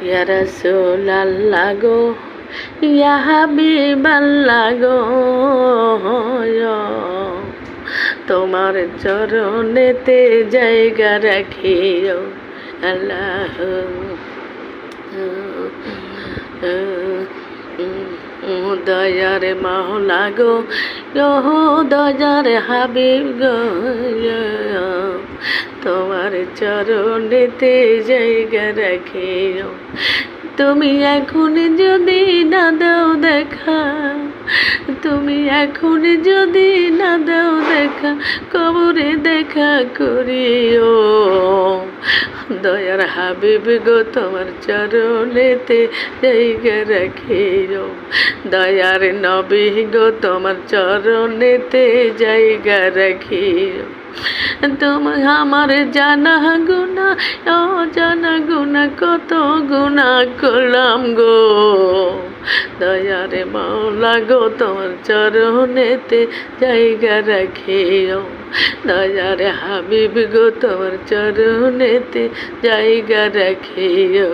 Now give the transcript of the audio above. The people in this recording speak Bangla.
ইয়া রাসূলাল্লাহ গো, ইয়া হাবিবাল্লাহ গো, তোমার চরণেতে জায়গা রাখিও আল্লাহ। দয়ার মাওলা গো, দয়ার হাবিব গো, তোমার চরণেতে জায়গা রাখিও। তুমি এখন যদি না দাও দেখা, তুমি এখন যদি না দাও দেখা, কবরে দেখা করিও। দয়ার হাবিব গো, তোমার চরণেতে জায়গা রাখিও। দয়ার নবী গো, তোমার চরণেতে জায়গা রাখিও। তুমি আমার জানা গুনা, অজানা গুনা, কত গুনা করলাম গো। দয়ার মাওলা গো, তোমার চরণেতে জায়গা রাখিও। দয়ার হাবিব গো, তোমার চরণেতে জায়গা রাখিও।